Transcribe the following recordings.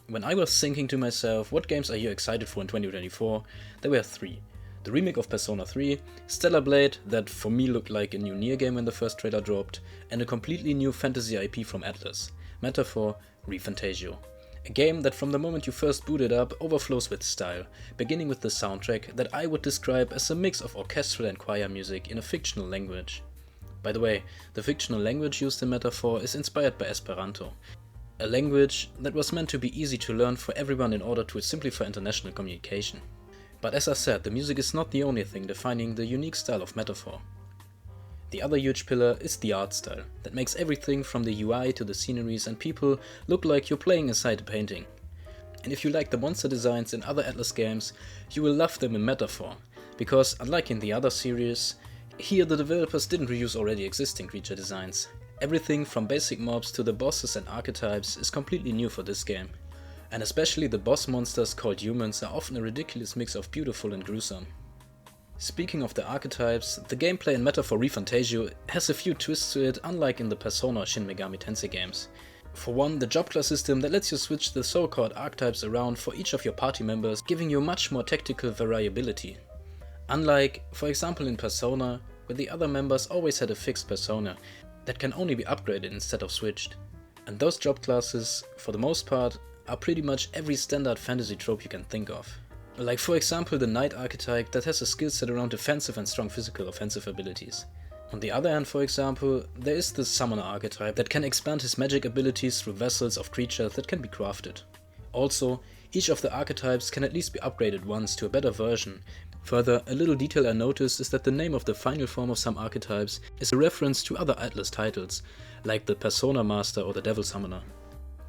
When I was thinking to myself, what games are you excited for in 2024, there were three. The remake of Persona 3, Stellar Blade, that for me looked like a new Nier game when the first trailer dropped, and a completely new fantasy IP from Atlas, metaphor ReFantazio. A game that from the moment you first boot it up overflows with style, beginning with the soundtrack that I would describe as a mix of orchestral and choir music in a fictional language. By the way, the fictional language used in Metaphor is inspired by Esperanto, a language that was meant to be easy to learn for everyone in order to simplify international communication. But as I said, the music is not the only thing defining the unique style of Metaphor. The other huge pillar is the art style, that makes everything from the UI to the sceneries and people look like you're playing inside a painting. And if you like the monster designs in other Atlas games, you will love them in Metaphor, because unlike in the other series, here the developers didn't reuse already existing creature designs. Everything from basic mobs to the bosses and archetypes is completely new for this game. And especially the boss monsters called humans are often a ridiculous mix of beautiful and gruesome. Speaking of the archetypes, the gameplay in Metaphor ReFantazio has a few twists to it, unlike in the Persona or Shin Megami Tensei games. For one, the job class system that lets you switch the so-called archetypes around for each of your party members, giving you much more tactical variability. Unlike, for example in Persona, where the other members always had a fixed persona that can only be upgraded instead of switched. And those job classes, for the most part, are pretty much every standard fantasy trope you can think of. Like for example the knight archetype that has a skill set around defensive and strong physical offensive abilities. On the other hand, for example, there is the summoner archetype that can expand his magic abilities through vessels of creatures that can be crafted. Also, each of the archetypes can at least be upgraded once to a better version. Further, a little detail I noticed is that the name of the final form of some archetypes is a reference to other Atlas titles, like the Persona Master or the Devil Summoner.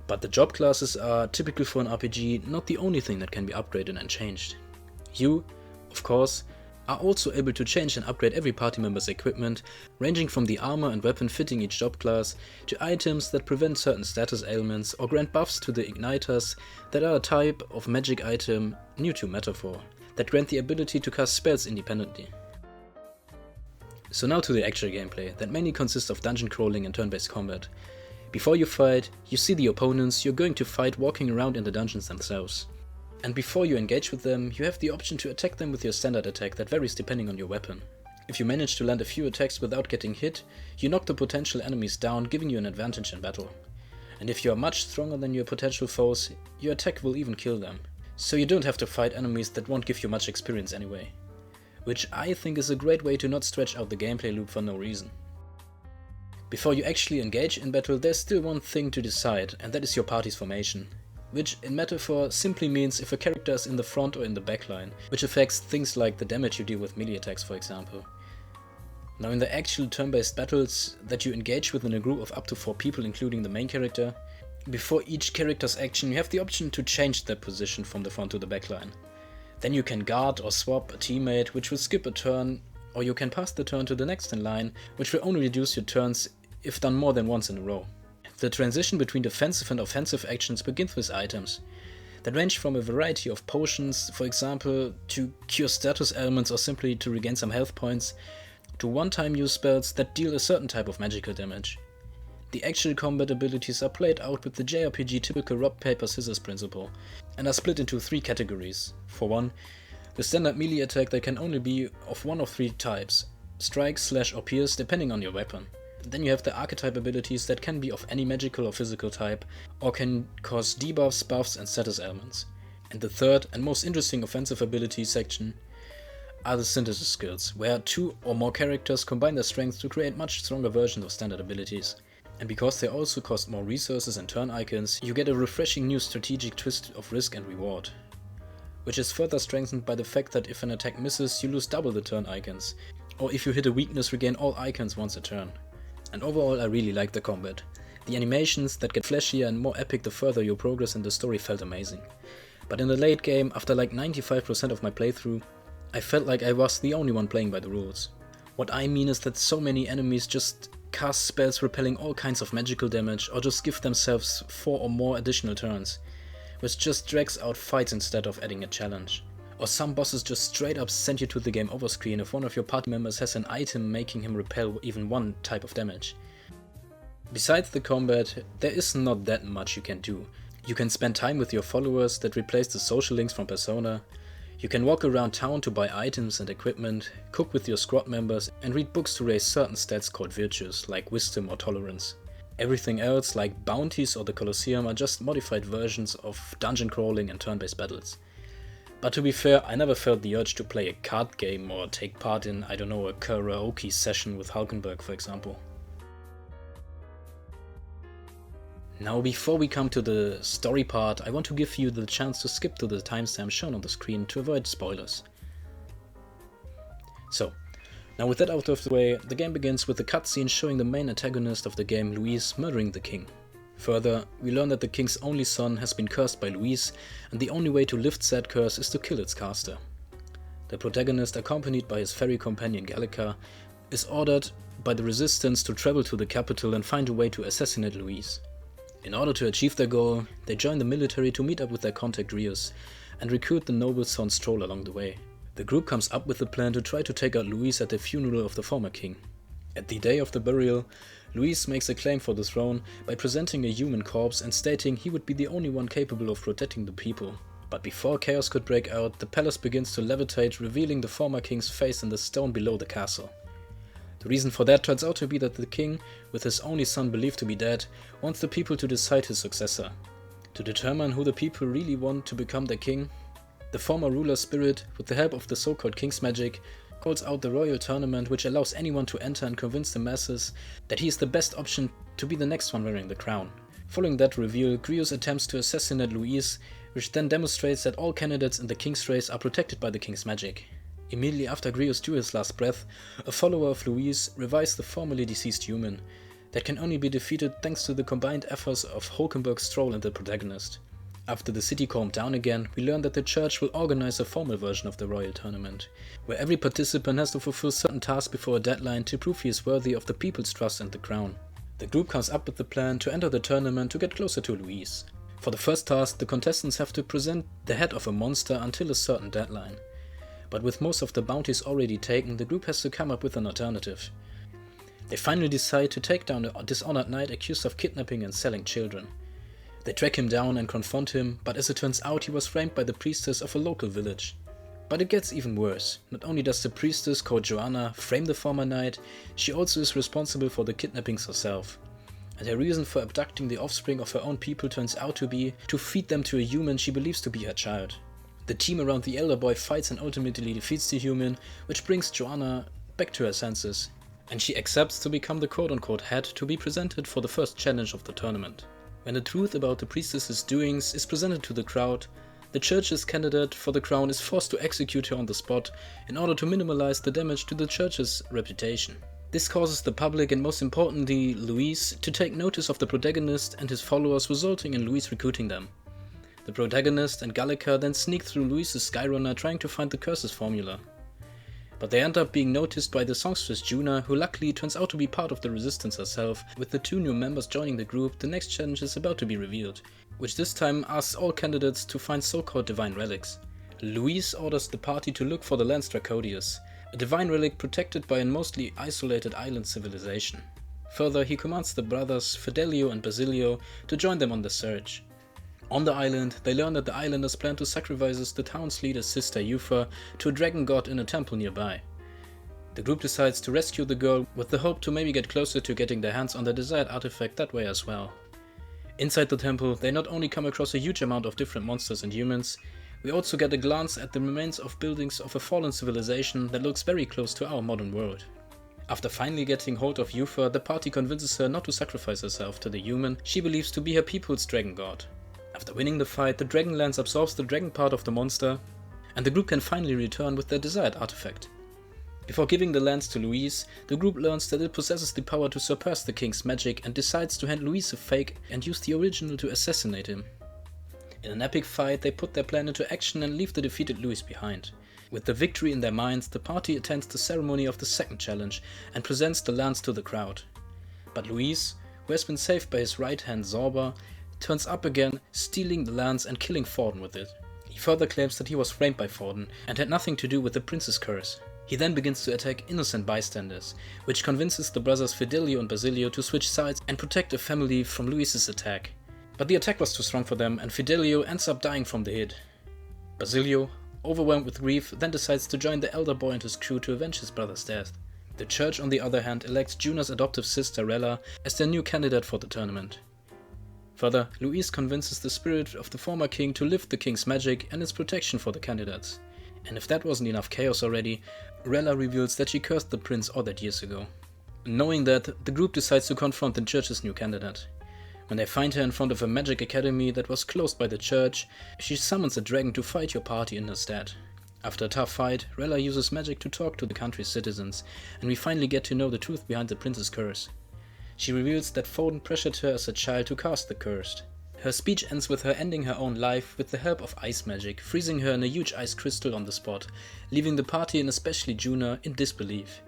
But the job classes are, typical for an RPG, not the only thing that can be upgraded and changed. You, of course, are also able to change and upgrade every party member's equipment, ranging from the armor and weapon fitting each job class, to items that prevent certain status ailments or grant buffs to the igniters that are a type of magic item new to Metaphor, that grant the ability to cast spells independently. So now to the actual gameplay, that mainly consists of dungeon crawling and turn-based combat. Before you fight, you see the opponents you're going to fight walking around in the dungeons themselves. And before you engage with them, you have the option to attack them with your standard attack that varies depending on your weapon. If you manage to land a few attacks without getting hit, you knock the potential enemies down, giving you an advantage in battle. And if you are much stronger than your potential foes, your attack will even kill them. So you don't have to fight enemies that won't give you much experience anyway. Which I think is a great way to not stretch out the gameplay loop for no reason. Before you actually engage in battle, there's still one thing to decide, and that is your party's formation. Which in Metaphor simply means if a character is in the front or in the back line, which affects things like the damage you deal with melee attacks, for example. Now in the actual turn-based battles that you engage with in a group of up to 4 people including the main character, before each character's action you have the option to change their position from the front to the back line. Then you can guard or swap a teammate, which will skip a turn, or you can pass the turn to the next in line, which will only reduce your turns if done more than once in a row. The transition between defensive and offensive actions begins with items that range from a variety of potions, for example, to cure status ailments or simply to regain some health points, to one-time use spells that deal a certain type of magical damage. The actual combat abilities are played out with the JRPG typical rock, paper, scissors principle, and are split into 3 categories. For one, the standard melee attack that can only be of one of 3 types: strike, slash or pierce, depending on your weapon. Then you have the archetype abilities that can be of any magical or physical type, or can cause debuffs, buffs and status ailments. And the third and most interesting offensive ability section are the synthesis skills, where 2 or more characters combine their strengths to create much stronger versions of standard abilities. And because they also cost more resources and turn icons, you get a refreshing new strategic twist of risk and reward. Which is further strengthened by the fact that if an attack misses, you lose double the turn icons, or if you hit a weakness, regain all icons once a turn. And overall I really like the combat. The animations that get flashier and more epic the further you progress in the story felt amazing. But in the late game, after like 95% of my playthrough, I felt like I was the only one playing by the rules. What I mean is that so many enemies just cast spells repelling all kinds of magical damage or just give themselves 4 or more additional turns, which just drags out fights instead of adding a challenge. Or some bosses just straight up send you to the game over screen if one of your party members has an item making him repel even one type of damage. Besides the combat, there is not that much you can do. You can spend time with your followers that replace the social links from Persona. You can walk around town to buy items and equipment, cook with your squad members, and read books to raise certain stats called virtues, like wisdom or tolerance. Everything else, like bounties or the Colosseum, are just modified versions of dungeon crawling and turn-based battles. But to be fair, I never felt the urge to play a card game or take part in, I don't know, a karaoke session with Hulkenberg, for example. Now, before we come to the story part, I want to give you the chance to skip to the timestamp shown on the screen to avoid spoilers. So, now with that out of the way, the game begins with a cutscene showing the main antagonist of the game, Louise, murdering the king. Further, we learn that the king's only son has been cursed by Louise, and the only way to lift said curse is to kill its caster. The protagonist, accompanied by his fairy companion Gallica, is ordered by the resistance to travel to the capital and find a way to assassinate Louise. In order to achieve their goal, they join the military to meet up with their contact Rios, and recruit the noble's son Stroll along the way. The group comes up with a plan to try to take out Louise at the funeral of the former king. At the day of the burial, Louise makes a claim for the throne by presenting a human corpse and stating he would be the only one capable of protecting the people. But before chaos could break out, the palace begins to levitate, revealing the former king's face in the stone below the castle. The reason for that turns out to be that the king, with his only son believed to be dead, wants the people to decide his successor. To determine who the people really want to become their king, the former ruler's spirit, with the help of the so-called king's magic, calls out the royal tournament, which allows anyone to enter and convince the masses that he is the best option to be the next one wearing the crown. Following that reveal, Grievous attempts to assassinate Louise, which then demonstrates that all candidates in the king's race are protected by the king's magic. Immediately after Grievous drew his last breath, a follower of Louise revives the formerly deceased human, that can only be defeated thanks to the combined efforts of Hulkenberg, Stroll and the protagonist. After the city calmed down again, we learn that the church will organize a formal version of the royal tournament, where every participant has to fulfill certain tasks before a deadline to prove he is worthy of the people's trust and the crown. The group comes up with the plan to enter the tournament to get closer to Louise. For the first task, the contestants have to present the head of a monster until a certain deadline. But with most of the bounties already taken, the group has to come up with an alternative. They finally decide to take down a dishonored knight accused of kidnapping and selling children. They track him down and confront him, but as it turns out he was framed by the priestess of a local village. But it gets even worse. Not only does the priestess called Joanna frame the former knight, she also is responsible for the kidnappings herself. And her reason for abducting the offspring of her own people turns out to be to feed them to a human she believes to be her child. The team around the elder boy fights and ultimately defeats the human, which brings Joanna back to her senses, and she accepts to become the quote-unquote head to be presented for the first challenge of the tournament. When the truth about the priestess's doings is presented to the crowd, the church's candidate for the crown is forced to execute her on the spot in order to minimize the damage to the church's reputation. This causes the public, and most importantly Louise, to take notice of the protagonist and his followers, resulting in Louise recruiting them. The protagonist and Gallica then sneak through Louise's skyrunner trying to find the curse's formula. But they end up being noticed by the songstress Juna, who luckily turns out to be part of the resistance herself. With the two new members joining the group, the next challenge is about to be revealed, which this time asks all candidates to find so-called divine relics. Louise orders the party to look for the Lance Dracodius, a divine relic protected by a mostly isolated island civilization. Further, he commands the brothers Fidelio and Basilio to join them on the search. On the island, they learn that the islanders plan to sacrifice the town's leader's sister Yufa to a dragon god in a temple nearby. The group decides to rescue the girl with the hope to maybe get closer to getting their hands on the desired artifact that way as well. Inside the temple, they not only come across a huge amount of different monsters and humans, we also get a glance at the remains of buildings of a fallen civilization that looks very close to our modern world. After finally getting hold of Yufa, the party convinces her not to sacrifice herself to the human she believes to be her people's dragon god. After winning the fight, the dragon lance absorbs the dragon part of the monster, and the group can finally return with their desired artifact. Before giving the lance to Louise, the group learns that it possesses the power to surpass the king's magic and decides to hand Louise a fake and use the original to assassinate him. In an epic fight, they put their plan into action and leave the defeated Louise behind. With the victory in their minds, the party attends the ceremony of the second challenge and presents the lance to the crowd. But Louise, who has been saved by his right hand Zorba, turns up again, stealing the lance and killing Forden with it. He further claims that he was framed by Forden and had nothing to do with the prince's curse. He then begins to attack innocent bystanders, which convinces the brothers Fidelio and Basilio to switch sides and protect the family from Louise's attack. But the attack was too strong for them, and Fidelio ends up dying from the hit. Basilio, overwhelmed with grief, then decides to join the elder boy and his crew to avenge his brother's death. The church, on the other hand, elects Juna's adoptive sister Rella as their new candidate for the tournament. Further, Luis convinces the spirit of the former king to lift the king's magic and its protection for the candidates. And if that wasn't enough chaos already, Rella reveals that she cursed the prince all that years ago. Knowing that, the group decides to confront the church's new candidate. When they find her in front of a magic academy that was closed by the church, she summons a dragon to fight your party in her stead. After a tough fight, Rella uses magic to talk to the country's citizens, and we finally get to know the truth behind the prince's curse. She reveals that Foden pressured her as a child to cast the curse. Her speech ends with her ending her own life with the help of ice magic, freezing her in a huge ice crystal on the spot, leaving the party and especially Juna in disbelief.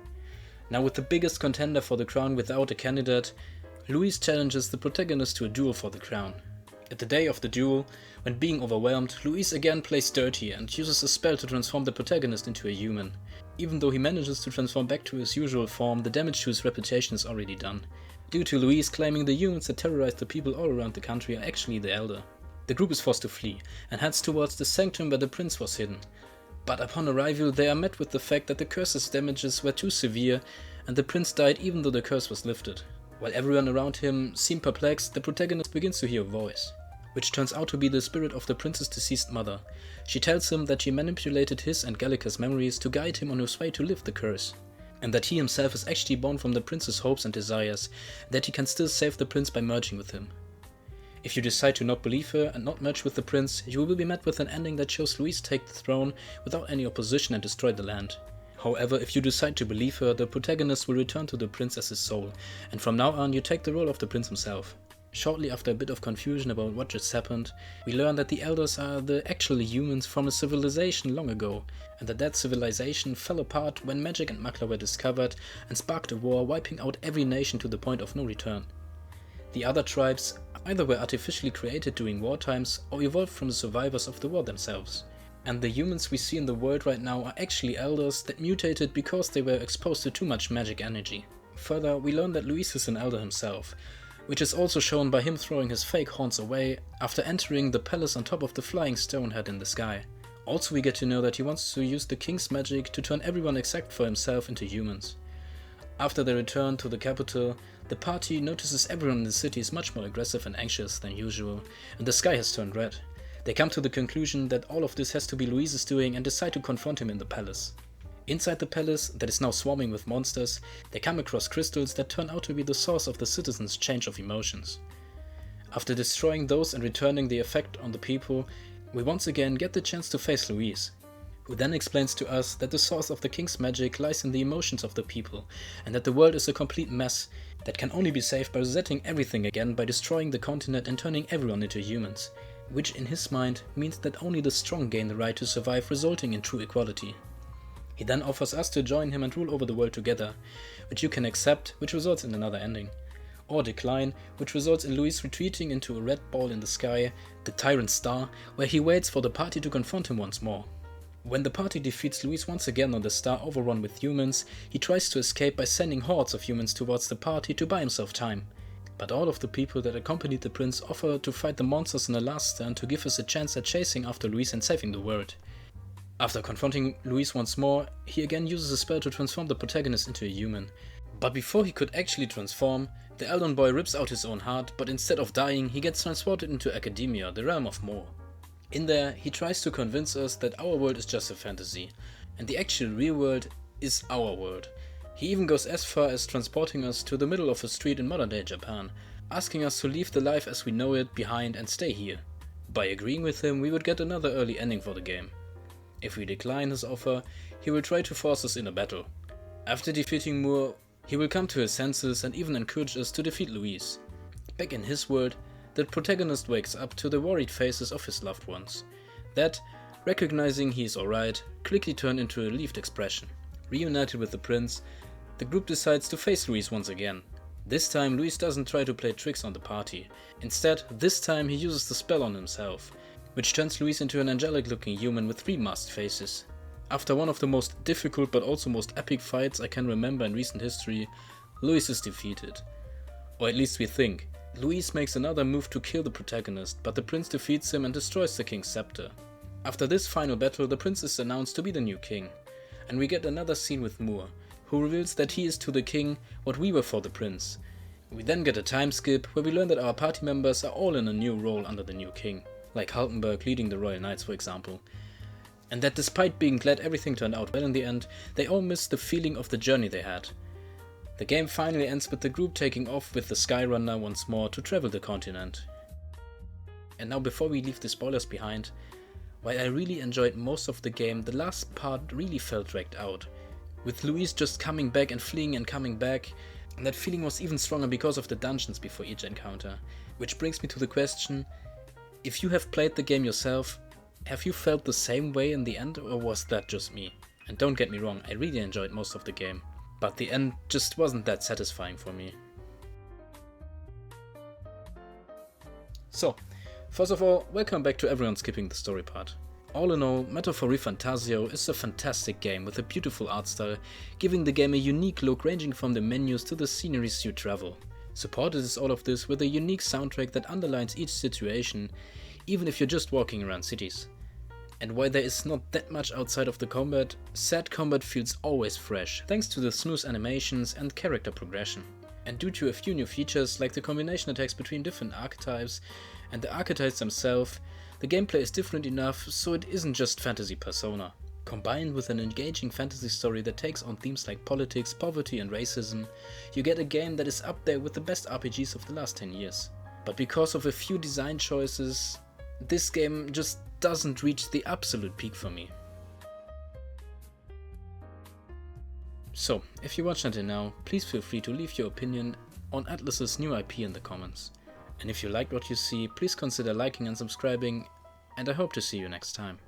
Now, with the biggest contender for the crown without a candidate, Luis challenges the protagonist to a duel for the crown. At the day of the duel, when being overwhelmed, Luis again plays dirty and uses a spell to transform the protagonist into a human. Even though he manages to transform back to his usual form, the damage to his reputation is already done, due to Luis claiming the humans that terrorize the people all around the country are actually the Elder. The group is forced to flee and heads towards the sanctum where the prince was hidden. But upon arrival, they are met with the fact that the curse's damages were too severe and the prince died even though the curse was lifted. While everyone around him seemed perplexed, the protagonist begins to hear a voice, which turns out to be the spirit of the prince's deceased mother. She tells him that she manipulated his and Gallica's memories to guide him on his way to lift the curse, and that he himself is actually born from the prince's hopes and desires, that he can still save the prince by merging with him. If you decide to not believe her and not merge with the prince, you will be met with an ending that shows Luis take the throne without any opposition and destroy the land. However, if you decide to believe her, the protagonist will return to the prince as his soul, and from now on you take the role of the prince himself. Shortly after a bit of confusion about what just happened, we learn that the elders are the actual humans from a civilization long ago, and that civilization fell apart when magic and Makla were discovered and sparked a war, wiping out every nation to the point of no return. The other tribes either were artificially created during war times or evolved from the survivors of the war themselves. And the humans we see in the world right now are actually elders that mutated because they were exposed to too much magic energy. Further, we learn that Luis is an elder himself, which is also shown by him throwing his fake horns away after entering the palace on top of the flying stone head in the sky. Also, we get to know that he wants to use the king's magic to turn everyone except for himself into humans. After they return to the capital, the party notices everyone in the city is much more aggressive and anxious than usual, and the sky has turned red. They come to the conclusion that all of this has to be Luis's doing and decide to confront him in the palace. Inside the palace, that is now swarming with monsters, they come across crystals that turn out to be the source of the citizens' change of emotions. After destroying those and returning the effect on the people, we once again get the chance to face Luis, who then explains to us that the source of the king's magic lies in the emotions of the people, and that the world is a complete mess that can only be saved by resetting everything again by destroying the continent and turning everyone into humans, which in his mind means that only the strong gain the right to survive, resulting in true equality. He then offers us to join him and rule over the world together, which you can accept, which results in another ending, or decline, which results in Luis retreating into a red ball in the sky, the Tyrant Star, where he waits for the party to confront him once more. When the party defeats Luis once again on the star overrun with humans, he tries to escape by sending hordes of humans towards the party to buy himself time. But all of the people that accompanied the prince offer to fight the monsters in the last stand to give us a chance at chasing after Luis and saving the world. After confronting Luis once more, he again uses a spell to transform the protagonist into a human. But before he could actually transform, the Eldon boy rips out his own heart, but instead of dying, he gets transported into Academia, the realm of Mo. In there, he tries to convince us that our world is just a fantasy, and the actual real world is our world. He even goes as far as transporting us to the middle of a street in modern-day Japan, asking us to leave the life as we know it behind and stay here. By agreeing with him, we would get another early ending for the game. If we decline his offer, he will try to force us in a battle. After defeating Moore, he will come to his senses and even encourage us to defeat Luis. Back in his world, the protagonist wakes up to the worried faces of his loved ones, that, recognizing he is alright, quickly turn into a relieved expression. Reunited with the prince, the group decides to face Luis once again. This time Luis doesn't try to play tricks on the party. Instead, this time he uses the spell on himself, which turns Luis into an angelic looking human with 3 masked faces. After one of the most difficult but also most epic fights I can remember in recent history, Luis is defeated. Or at least we think. Louise makes another move to kill the protagonist, but the prince defeats him and destroys the king's scepter. After this final battle, the prince is announced to be the new king, and we get another scene with Moore, who reveals that he is to the king what we were for the prince. We then get a time skip where we learn that our party members are all in a new role under the new king, like Haltenberg leading the Royal Knights for example, and that despite being glad everything turned out well in the end, they all miss the feeling of the journey they had. The game finally ends with the group taking off with the Skyrunner once more to travel the continent. And now before we leave the spoilers behind, while I really enjoyed most of the game, the last part really felt dragged out, with Louise just coming back and fleeing and coming back, and that feeling was even stronger because of the dungeons before each encounter. Which brings me to the question, if you have played the game yourself, have you felt the same way in the end, or was that just me? And don't get me wrong, I really enjoyed most of the game, but the end just wasn't that satisfying for me. So, first of all, welcome back to everyone skipping the story part. All in all, Matter for ReFantazio is a fantastic game with a beautiful art style, giving the game a unique look ranging from the menus to the sceneries you travel. Supported is all of this with a unique soundtrack that underlines each situation, even if you're just walking around cities. And while there is not that much outside of the combat, sad combat feels always fresh, thanks to the smooth animations and character progression. And due to a few new features like the combination attacks between different archetypes and the archetypes themselves, the gameplay is different enough so it isn't just fantasy Persona. Combined with an engaging fantasy story that takes on themes like politics, poverty and racism, you get a game that is up there with the best RPGs of the last 10 years. But because of a few design choices, this game just doesn't reach the absolute peak for me. So, if you watched until now, please feel free to leave your opinion on Atlus's new IP in the comments. And if you liked what you see, please consider liking and subscribing, and I hope to see you next time.